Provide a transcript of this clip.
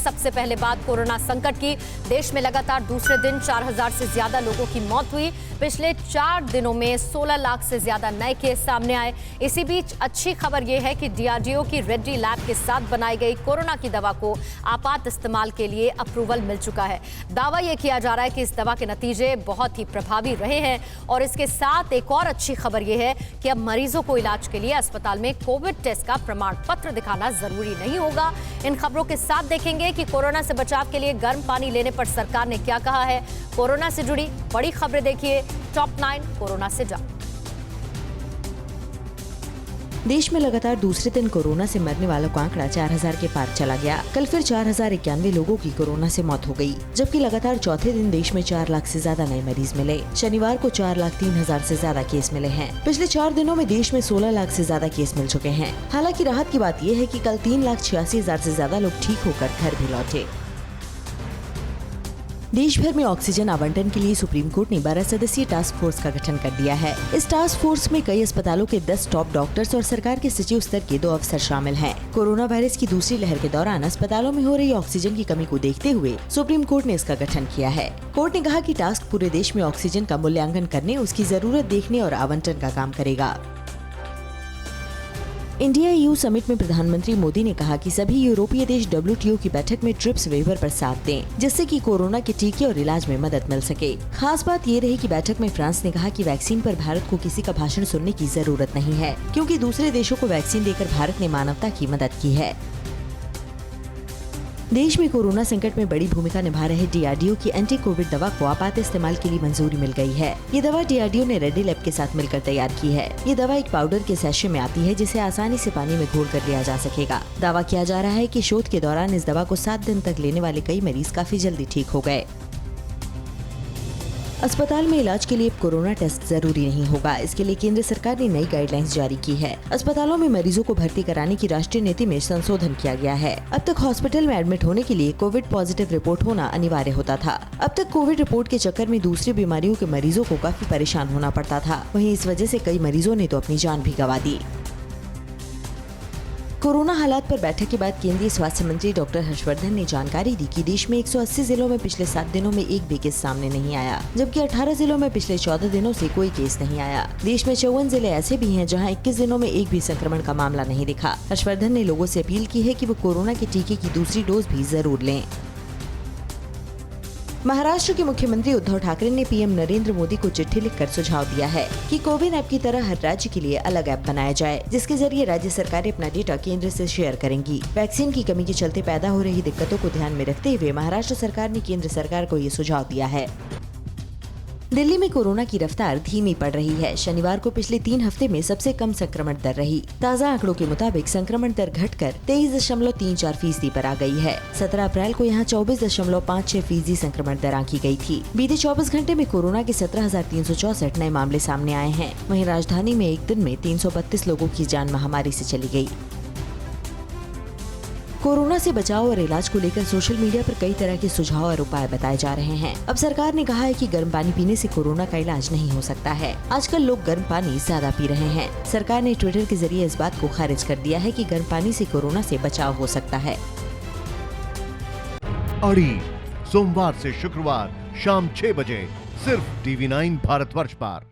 सबसे पहले बात कोरोना संकट की। देश में लगातार दूसरे दिन 4000 से ज्यादा लोगों की मौत हुई। पिछले 4 दिनों में 16 लाख से ज्यादा नए केस सामने आए। इसी बीच अच्छी खबर यह है कि डीआरडीओ की रेड्डी लैब के साथ बनाई गई कोरोना की दवा को आपात इस्तेमाल के लिए अप्रूवल मिल चुका है। दावा यह किया जा रहा है कि इस दवा के नतीजे बहुत ही प्रभावी रहे हैं। और इसके साथ एक और अच्छी खबर यह है कि अब मरीजों को इलाज के लिए अस्पताल में कोविड टेस्ट का प्रमाण पत्र दिखाना जरूरी नहीं होगा। इन खबरों के साथ देखेंगे कि कोरोना से बचाव के लिए गर्म पानी लेने पर सरकार ने क्या कहा है। कोरोना से जुड़ी बड़ी खबरें देखिए टॉप 9 कोरोना से जाओ। देश में लगातार दूसरे दिन कोरोना से मरने वालों का आंकड़ा 4000 के पार चला गया। कल फिर 4091 लोगों की कोरोना से मौत हो गई, जबकि लगातार चौथे दिन देश में 4 लाख से ज्यादा नए मरीज मिले। शनिवार को 4,03,000 से ज्यादा केस मिले हैं। पिछले 4 दिनों में देश में 16 लाख से ज्यादा केस मिल चुके हैं। हालांकि राहत की बात यह है कि कल 3,86,000 से ज्यादा लोग ठीक होकर घर भी लौटे। देश भर में ऑक्सीजन आवंटन के लिए सुप्रीम कोर्ट ने 12 सदस्यीय टास्क फोर्स का गठन कर दिया है। इस टास्क फोर्स में कई अस्पतालों के 10 टॉप डॉक्टर्स और सरकार के सचिव स्तर के 2 अफसर शामिल हैं। कोरोना वायरस की दूसरी लहर के दौरान अस्पतालों में हो रही ऑक्सीजन की कमी को देखते हुए सुप्रीम कोर्ट ने इसका गठन किया है। कोर्ट ने कहा कि टास्क पूरे देश में ऑक्सीजन का मूल्यांकन करने, उसकी जरूरत देखने और आवंटन का काम करेगा। इंडिया EU समिट में प्रधानमंत्री मोदी ने कहा कि सभी यूरोपीय देश WTO की बैठक में ट्रिप्स वेवर पर साथ दें, जिससे कि कोरोना के टीके और इलाज में मदद मिल सके। खास बात ये रही कि बैठक में फ्रांस ने कहा कि वैक्सीन पर भारत को किसी का भाषण सुनने की जरूरत नहीं है, क्योंकि दूसरे देशों को वैक्सीन देकर भारत ने मानवता की मदद की है। देश में कोरोना संकट में बड़ी भूमिका निभा रहे डीआरडीओ की एंटी कोविड दवा को आपात इस्तेमाल के लिए मंजूरी मिल गई है। ये दवा डीआरडीओ ने रेड्डी लैब के साथ मिलकर तैयार की है। ये दवा एक पाउडर के सैशे में आती है, जिसे आसानी से पानी में घोल कर लिया जा सकेगा। दावा किया जा रहा है कि शोध के दौरान इस दवा को 7 दिन तक लेने वाले कई मरीज काफी जल्दी ठीक हो गए। अस्पताल में इलाज के लिए अब कोरोना टेस्ट जरूरी नहीं होगा। इसके लिए केंद्र सरकार ने नई गाइडलाइंस जारी की है। अस्पतालों में मरीजों को भर्ती कराने की राष्ट्रीय नीति में संशोधन किया गया है। अब तक हॉस्पिटल में एडमिट होने के लिए कोविड पॉजिटिव रिपोर्ट होना अनिवार्य होता था। अब तक कोविड रिपोर्ट के चक्कर में दूसरी बीमारियों के मरीजों को काफी परेशान होना पड़ता था। वहीं इस वजह से कई मरीजों ने तो अपनी जान भी गंवा दी। कोरोना हालात पर बैठक के बाद केंद्रीय स्वास्थ्य मंत्री डॉक्टर हर्षवर्धन ने जानकारी दी कि देश में 180 जिलों में पिछले 7 दिनों में एक भी केस सामने नहीं आया, जबकि 18 जिलों में पिछले 14 दिनों से कोई केस नहीं आया। देश में 54 जिले ऐसे भी हैं जहां 21 दिनों में एक भी संक्रमण का मामला नहीं दिखा। हर्षवर्धन ने लोगों से अपील की है कि वो कोरोना के टीके की दूसरी डोज भी जरूर लें। महाराष्ट्र के मुख्यमंत्री उद्धव ठाकरे ने पीएम नरेंद्र मोदी को चिट्ठी लिखकर सुझाव दिया है कि कोविन ऐप की तरह हर राज्य के लिए अलग ऐप बनाया जाए, जिसके जरिए राज्य सरकारें अपना डेटा केंद्र से शेयर करेंगी। वैक्सीन की कमी के चलते पैदा हो रही दिक्कतों को ध्यान में रखते हुए महाराष्ट्र सरकार ने केंद्र सरकार को ये सुझाव दिया है। दिल्ली में कोरोना की रफ्तार धीमी पड़ रही है। शनिवार को पिछले 3 हफ्ते में सबसे कम संक्रमण दर रही। ताज़ा आंकड़ों के मुताबिक संक्रमण दर घटकर 23.34% पर आ गई है। 17 अप्रैल को यहां 24.56% संक्रमण दर आंकी गई थी। बीते 24 घंटे में कोरोना के 17,364 नए मामले सामने आए हैं। वहीं राजधानी में एक दिन में 332 लोगों की जान महामारी से चली गई। कोरोना से बचाव और इलाज को लेकर सोशल मीडिया पर कई तरह के सुझाव और उपाय बताए जा रहे हैं। अब सरकार ने कहा है कि गर्म पानी पीने से कोरोना का इलाज नहीं हो सकता है। आजकल लोग गर्म पानी ज्यादा पी रहे हैं। सरकार ने ट्विटर के जरिए इस बात को खारिज कर दिया है कि गर्म पानी से कोरोना से बचाव हो सकता है। अड़ी सोमवार से शुक्रवार शाम 6 बजे सिर्फ TV9 भारतवर्ष पर।